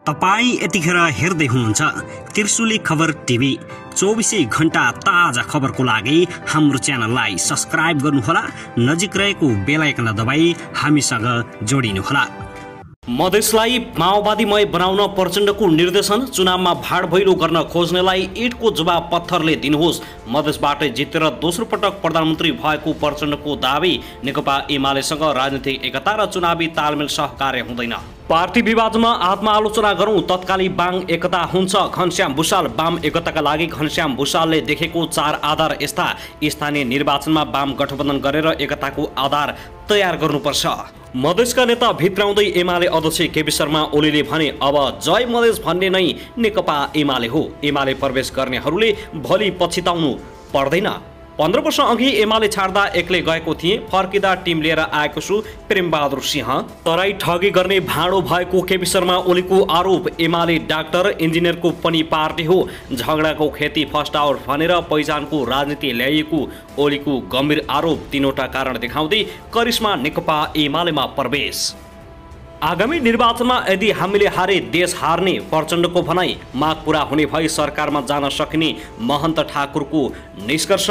तपाई यतिखेर हेर्दै हुनुहुन्छ त्रिशुली खबर टिभी। 24 घण्टा ताजा खबरको लागि हाम्रो च्यानललाई सब्स्क्राइब गर्नुहोला, नजिक रहेको बेल आइकन दबाई हामीसँग जोडिनुहोला। मधेसलाई माओवादीमय बनाउन प्रचण्डको निर्देशन, चुनावमा भाडभैलो गर्न खोज्नेलाई इटको जवाब पत्थरले दिनुहोस्। मधेसबाटै जितेर दोस्रो पटक प्रधानमन्त्री भएको प्रचण्डको दावी। नेकपा एमालेसँग राजनीतिक एकता र चुनावी तालमेल सहकार्य हुँदैन। पार्टी विभाजनमा आत्मआलोचना गरौं, तत्काली वाम एकता हुन्छ। घनश्याम भुषाल। वाम एकताका लागि घनश्याम भुषालले देखेको 4 आधार यस्ता। स्थानीय निर्वाचनमा वाम गठबन्धन गरेर एकताको आधार तयार गर्नुपर्छ। मधेसका नेता भित्राउँदै एमाले अध्यक्ष केपी शर्मा ओलीले भने अब जय मधेस भन्ने नै नेकपा एमाले हो। एमाले प्रवेश गर्नेहरूले भोलि पछिताउनु पर्दैन। 15 वर्ष अघि एमाले छाड्दा एक्लै गएको थिए, फर्किँदा टिम लिएर आएको छु। प्रेमबहादुर सिंह। तराई ठगी गर्ने भाँडो भएको केपी शर्मा ओलीको आरोप। एमाले डाक्टर इन्जिनियरको पनि पार्टी हो। झगडाको खेती फर्स्ट आउट भनेर पहिचानको राजनीति ल्याइएको ओलीको गम्भीर आरोप। 3वटा कारण देखाउँदै करिश्मा नेकपा एमालेमा प्रवेश। आगामी निर्वाचनमा यदि हामीले हारे देश हार्ने प्रचण्डको भनाई। माग पूरा हुने भई सरकारमा जान सकिने महन्त ठाकुरको निष्कर्ष।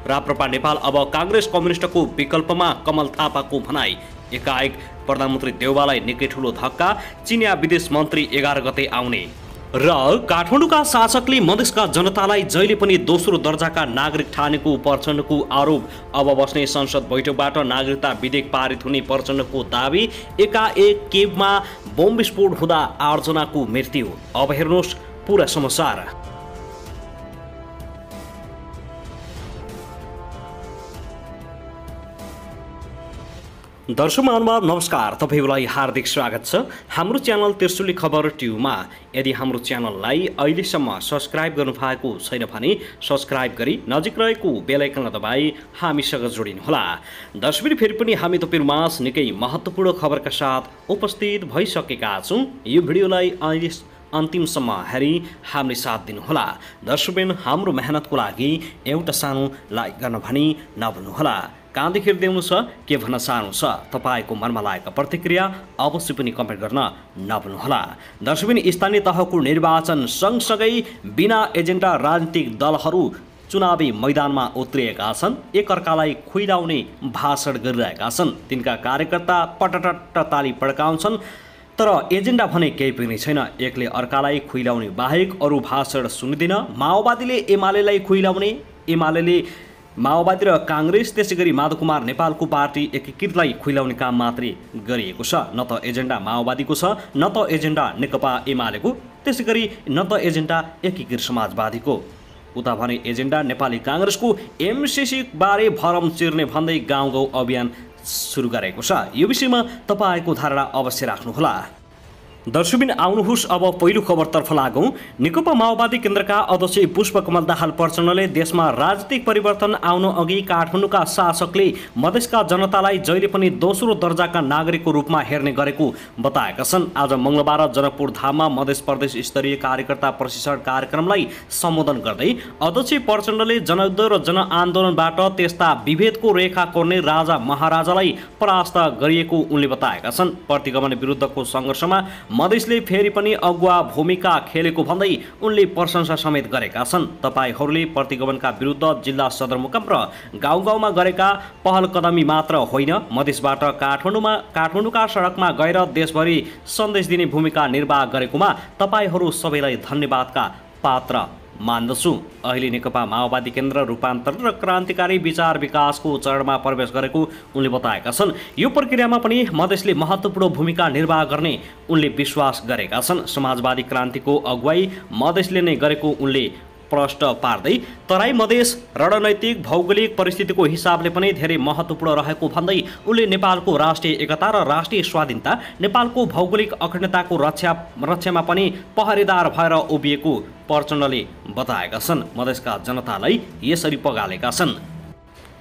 राप्रपा नेपाल अब कांग्रेस कम्युनिस्टको विकल्पमा, कमल थापाको भनाई। एकाएक प्रधानमन्त्री देउवालाई निकै ठूलो धक्का, चिनिया विदेश मन्त्री 11 गते आउने। र काठमाडौँका शासकले मधेसका जनतालाई जहिले पनि दोस्रो दर्जाका नागरिक ठानेको प्रचण्डको आरोप। अब बस्ने संसद बैठकबाट नागरिकता विधेयक पारित हुने प्रचण्डको दावी। एकाएक केबमा बम विस्फोट हुँदा 8 जनाको मृत्यु। अब हेर्नुहोस् पूरा समाचार। दर्शक महानुभाव नमस्कार, तपाईलाई हार्दिक स्वागत छ हाम्रो च्यानल त्रिशुली खबर ट्युबमा। यदि हाम्रो च्यानललाई अहिलेसम्म सब्स्क्राइब गर्नुभएको छैन भने सब्स्क्राइब गरी नजिक रहेको बेल आइकन दबाई हामीसँग जोडिनुहोला। दर्शक फेरि पनि हामी तपाईहरुमाझ निकै महत्त्वपूर्ण खबरका साथ उपस्थित भइसकेका छौं। यो भिडियोलाई अहिले अन्तिमसम्म हेरी हामीले साथ दिनुहोला। दर्शकबिन हाम्रो मेहनतको लागि एउटा सानो लाइक गर्न भनी नभुल्नुहोला। कहाँदेखि देउनु छ, के भन्न चाहनु छ, तपाईको मनमा लागेको प्रतिक्रिया अवश्य पनि कमेन्ट गर्न नभुल्नुहोला। दर्शकबिन स्थानीय तहको निर्वाचन सँगसँगै बिना एजेन्डा राजनीतिक दलहरू चुनावी मैदानमा उत्रिएका छन्। एकअर्कालाई खुइलाउने भाषण गरिरहेका छन्। तिनका कार्यकर्ता पटटट ताली पड्काउँछन्, तर एजेन्डा भने केही पनि छैन। एकले अर्कालाई खुइलाउने बाहेक अरू भाषण सुनिदिन। माओवादीले एमालेलाई खुइलाउने, एमालेले माओवादी र कांग्रेस, त्यसैगरी माधव कुमार नेपालको पार्टी एकीकृतलाई खुइलाउने काम मात्रै गरिएको छ। न त एजेन्डा माओवादीको छ, न त एजेन्डा नेकपा एमालेको, त्यसैगरी न त एजेन्डा एकीकृत समाजवादीको। उता भने एजेन्डा नेपाली कांग्रेसको एमसीसी बारे भरम चिर्ने भन्दै गाउँ गाउँ अभियान सुरु गरेको छ। यो विषयमा तपाईको धारणा अवश्य राख्नुहोला। दर्शकबिन आउनुहोस् अब पहिलो खबरतर्फ लागौं। नेकपा माओवादी केन्द्रका अध्यक्ष पुष्पकमल दाहाल प्रचण्डले देशमा राजनीतिक परिवर्तन आउन अघि काठमाडौँका शासकले मधेसका जनतालाई जहिले पनि दोस्रो दर्जाका नागरिकको रूपमा हेर्ने गरेको बताएका छन्। आज मंगलबार जनकपुर धाममा मधेस प्रदेश स्तरीय कार्यकर्ता प्रशिक्षण कार्यक्रमलाई सम्बोधन गर्दै अध्यक्ष प्रचण्डले जनयुद्ध र जनआन्दोलनबाट त्यस्ता विभेदको रेखा कोर्ने राजा महाराजालाई परास्त गरिएको उनले बताएका छन्। प्रतिगमन विरुद्धको सङ्घर्षमा मधेसले फेरि पनि अगुवा भूमिका खेलेको भन्दै उनले प्रशंसा समेत गरेका छन्। तपाईहरूले प्रतिगमनका विरुद्ध जिल्ला सदरमुकाम र गाउँ गाउँमा गरेका पहल कदमी मात्र होइन, मधेसबाट काठमाडौँका सडकमा गएर देशभरि सन्देश दिने भूमिका निर्वाह गरेकोमा तपाईहरू सबैलाई धन्यवादका पात्र मान्दछु। अहिले नेकपा माओवादी केन्द्र रूपान्तरण र क्रान्तिकारी विचार विकासको चरणमा प्रवेश गरेको उनले बताएका छन्। यो प्रक्रियामा पनि मधेसले महत्त्वपूर्ण भूमिका निर्वाह गर्ने उनले विश्वास गरेका छन्। समाजवादी क्रान्तिको अगुवाई मधेसले नै गरेको उनले प्रश्न पार्दै तराई मधेस रणनैतिक भौगोलिक परिस्थितिको हिसाबले पनि धेरै महत्त्वपूर्ण रहेको भन्दै उनले नेपालको राष्ट्रिय एकता र राष्ट्रिय स्वाधीनता, नेपालको भौगोलिक अखण्डताको रक्षामा पनि पहरेदार भएर उभिएको प्रचण्डले बताएका छन्। मधेसका जनतालाई यसरी पगालेका छन्।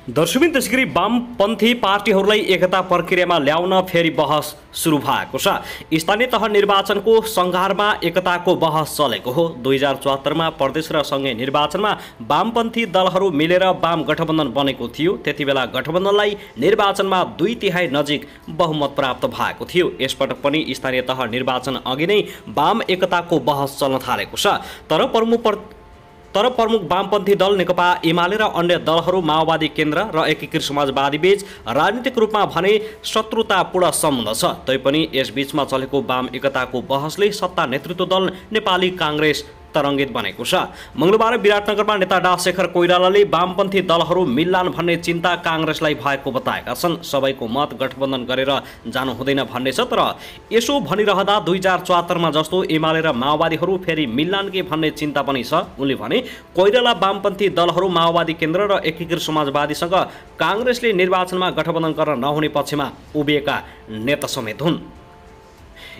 दर्शकबिन त्यसैगरी वामपन्थी पार्टीहरूलाई एकता प्रक्रियामा ल्याउन फेरि बहस सुरु भएको छ। स्थानीय तह निर्वाचनको सङ्घारमा एकताको बहस चलेको हो। 2074मा प्रदेश र सङ्घीय निर्वाचनमा वामपन्थी दलहरू मिलेर वाम गठबन्धन बनेको थियो। त्यति बेला गठबन्धनलाई निर्वाचनमा 2/3 नजिक बहुमत प्राप्त भएको थियो। यसपटक पनि स्थानीय तह निर्वाचन अघि नै वाम एकताको बहस चल्न थालेको छ। तर प्रमुख वामपन्थी दल नेकपा एमाले र अन्य दलहरू माओवादी केन्द्र र एकीकृत समाजवादी बीच राजनीतिक रूपमा भने शत्रुतापूर्ण सम्बन्ध छ। तैपनि यसबीचमा चलेको वाम एकताको बहसले सत्ता नेतृत्व दल नेपाली काङ्ग्रेस तरङ्गित बनेको छ। मंगलबार विराटनगरमा नेता डा शेखर कोइरालाले वामपन्थी दलहरू मिल्लान् भन्ने चिन्ता काङ्ग्रेसलाई भएको बताएका छन्। सबैको मत गठबन्धन गरेर जानु हुँदैन भन्ने छ। तर यसो भनिरहँदा 2074मा जस्तो एमाले र माओवादीहरू फेरि मिल्लान् के भन्ने चिन्ता पनि छ। उनले भने कोइराला वामपन्थी दलहरू माओवादी केन्द्र र एकीकृत समाजवादीसँग काङ्ग्रेसले निर्वाचनमा गठबन्धन गर्न नहुने पक्षमा उभिएका नेता समेत हुन्।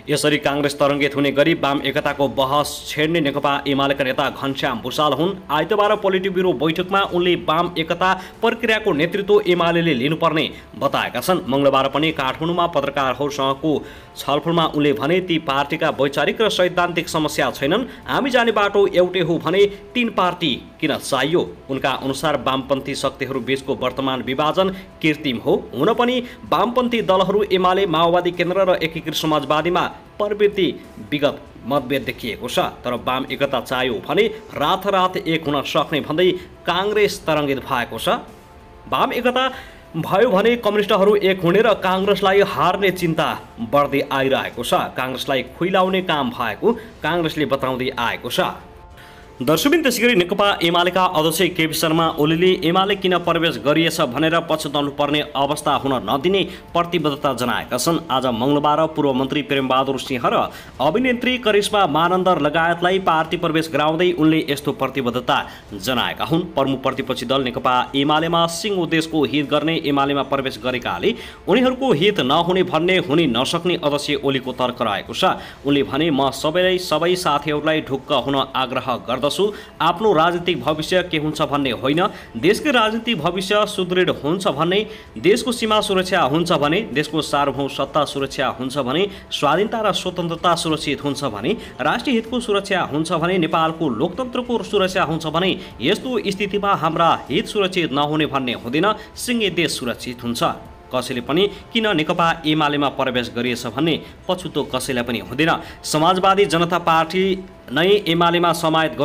यसरी काङ्ग्रेस तरङ्गित हुने गरी वाम एकताको बहस छेड्ने नेकपा एमालेका नेता घनश्याम भुषाल हुन्। आइतबार पोलिट ब्युरो बैठकमा उनले वाम एकता प्रक्रियाको नेतृत्व एमालेले लिनुपर्ने बताएका छन्। मंगलबार पनि काठमाडौँमा पत्रकारहरूसँगको छलफलमा उनले भने ती पार्टीका वैचारिक र सैद्धान्तिक समस्या छैनन्। हामी जाने बाटो एउटै हो भने 3 पार्टी किन चाहियो। उनका अनुसार वामपन्थी शक्तिहरू बीचको वर्तमान विभाजन कृत्रिम हो। हुन पनि वामपन्थी दलहरू एमाले माओवादी केन्द्र र एकीकृत समाजवादीमा प्रवृत्ति विगत मतभेद देखिएको छ। तर वाम एकता चाहियो भने रातरात एक हुन सक्ने भन्दै काङ्ग्रेस तरङ्गित भएको छ। वाम एकता भयो भने कम्युनिस्टहरू एक हुने र काङ्ग्रेसलाई हार्ने चिन्ता बढ्दै आइरहेको छ। काङ्ग्रेसलाई खुइलाउने काम भएको काङ्ग्रेसले बताउँदै आएको छ। दर्शकबिन त्यसैगरी नेकपा एमालेका अध्यक्ष केपी शर्मा ओलीले एमाले किन प्रवेश गरिएछ भनेर पछुताउनु पर्ने अवस्था हुन नदिने प्रतिबद्धता जनाएका छन्। आज मंगलबार पूर्व मन्त्री प्रेमबहादुर सिंह र अभिनेत्री करिश्मा मानन्दर लगायतलाई पार्टी प्रवेश गराउँदै उनले यस्तो प्रतिबद्धता जनाएका हुन्। प्रमुख प्रतिपक्षी दल नेकपा एमालेमा सिंह देशको हित गर्ने एमालेमा प्रवेश गरेकाले उनीहरूको हित नहुने भन्ने हुन नसक्ने अध्यक्ष ओलीको तर्क रहेको छ। उनले भने म सबै साथीहरूलाई ढुक्क हुन आग्रह गर्दछु। आफ्नो राजनीतिक भविष्य के हुन्छ भन्ने होइन, देशको राजनीतिक भविष्य सुदृढ हुन्छ भने, देशको सीमा सुरक्षा हुन्छ भने, देशको सार्वभौम सत्ता सुरक्षा हुन्छ भने, स्वाधीनता र स्वतन्त्रता सुरक्षित हुन्छ भने, राष्ट्रिय हितको सुरक्षा हुन्छ भने, नेपालको लोकतन्त्रको सुरक्षा हुन्छ भने, यस्तो स्थितिमा हाम्रा हित सुरक्षित नहुने भन्ने हुँदैन, सिंह देश सुरक्षित हुन्छ। कसैले पनि किन नेकपा एमालेमा प्रवेश गरिएछ भन्ने पछुतो कसैलाई पनि हुँदैन। समाजवादी जनता पार्टी नै एमालेमा समाहित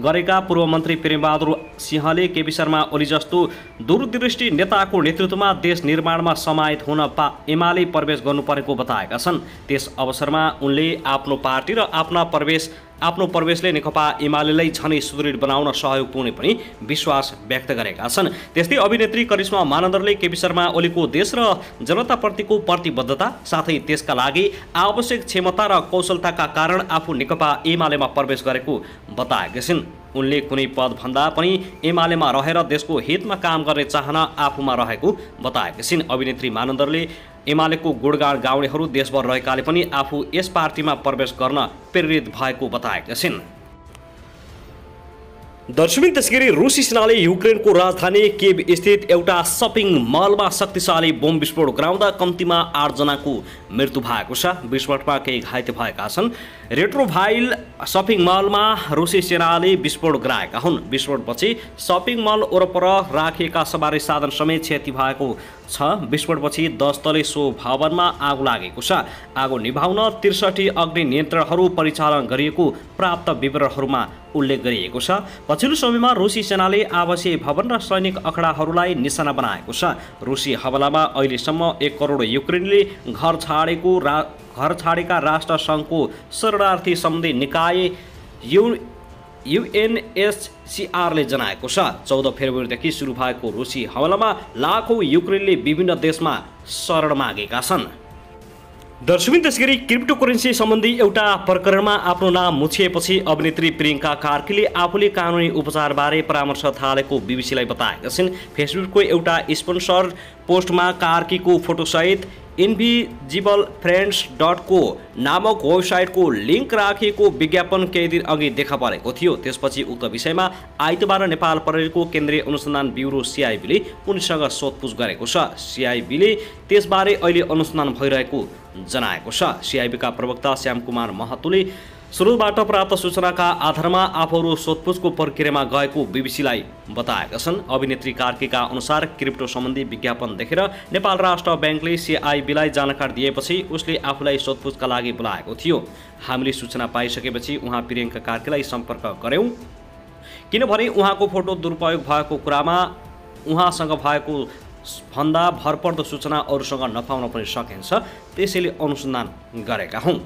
गरेका पूर्व मन्त्री प्रेमबहादुर सिंहले केपी शर्मा ओली जस्तो दूरदृष्टि नेताको नेतृत्वमा देश निर्माणमा समाहित हुन एमाले प्रवेश गर्नुपरेको बताएका छन्। त्यस अवसरमा उनले आफ्नो पार्टी र आफ्नो प्रवेशले नेकपा एमालेलाई झनै सुदृढ बनाउन सहयोग पुग्ने पनि विश्वास व्यक्त गरेका छन्। त्यस्तै अभिनेत्री करिश्मा मानन्दरले केपी शर्मा ओलीको देश र जनताप्रतिको प्रतिबद्धता साथै त्यसका लागि आवश्यक क्षमता र कौशलताका कारण आफू नेकपा एमालेमा प्रवेश गरेको बताएका छिन्। उनले कुनै पद भन्दा पनि एमालेमा रहेर देशको हितमा काम गर्ने चाहना आफूमा रहेको बताएका छिन्। अभिनेत्री मानन्दरले एमालेको गुणगान गाउनेहरू देशभर रहेकाले पनि आफू यस पार्टीमा प्रवेश गर्न प्रेरित भएको बताएका छिन्। दर्शकबिन त्यसैगरी रुसी सेनाले युक्रेनको राजधानी किएभ स्थित एउटा सपिङ मलमा शक्तिशाली बम विस्फोट गराउँदा कम्तीमा 8 जनाको मृत्यु भएको छ। विस्फोटमा केही घाइते भएका छन्। रेट्रोभाइल सपिङ मलमा रुसी सेनाले विस्फोट गराएका हुन्। विस्फोटपछि सपिङ मल वरपर राखिएका सवारी साधन समेत क्षति भएको छ। विस्फोटपछि 10 तले सो भवनमा आगो लागेको छ। आगो निभाउन 63 अग्नि नियन्त्रणहरू परिचालन गरिएको प्राप्त विवरणहरूमा उल्लेख गरिएको छ। पछिल्लो समयमा रुसी सेनाले आवासीय भवन र सैनिक अखडाहरूलाई निशाना बनाएको छ। रुसी हमलामा अहिलेसम्म 1 करोड युक्रेनले घर छाडेका राष्ट्र सङ्घको शरणार्थी सम्बन्धी निकाय UNHCRले जनाएको छ। 14 फेब्रुअरीदेखि सुरु भएको रुसी हमलामा लाखौं युक्रेनले विभिन्न देशमा शरण मागेका छन्। दर्शकबिन त्यसैगरी क्रिप्टोकरेन्सी सम्बन्धी एउटा प्रकरणमा आफ्नो नाम मुछिएपछि अभिनेत्री प्रियङ्का कार्कीले आफूले कानुनी उपचारबारे परामर्श थालेको बीबीसीलाई बताएका छिन्। फेसबुकको एउटा स्पोन्सर पोस्टमा कार्कीको फोटोसहित इन्भिजिबलफ्रेन्ड्स.co नामक वेबसाइटको लिङ्क राखिएको विज्ञापन केही दिन अघि देखा परेको थियो। त्यसपछि उक्त विषयमा आइतबार नेपाल प्रहरीको केन्द्रीय अनुसन्धान ब्युरो CIB ले उनीसँग सोधपुछ गरेको छ। CIB ले त्यसबारे अहिले अनुसन्धान भइरहेको जनाएको छ। CIB का प्रवक्ता श्यामकुमार महतोले स्रोतबाट प्राप्त सूचनाका आधारमा आफूहरू सोधपुछको प्रक्रियामा गएको BBC लाई बताएका छन्। अभिनेत्री कार्कीका अनुसार क्रिप्टो सम्बन्धी विज्ञापन देखेर नेपाल राष्ट्र ब्याङ्कले CIB लाई जानकारी दिएपछि उसले आफूलाई सोधपुछका लागि बोलाएको थियो। हामीले सूचना पाइसकेपछि उहाँ प्रियङ्का कार्कीलाई सम्पर्क गर्यौं, किनभने उहाँको फोटो दुरुपयोग भएको कुरामा उहाँसँग भएको भन्दा भरपर्दो सूचना अरूसँग नपाउन पनि सकिन्छ, त्यसैले अनुसन्धान गरेका हौं।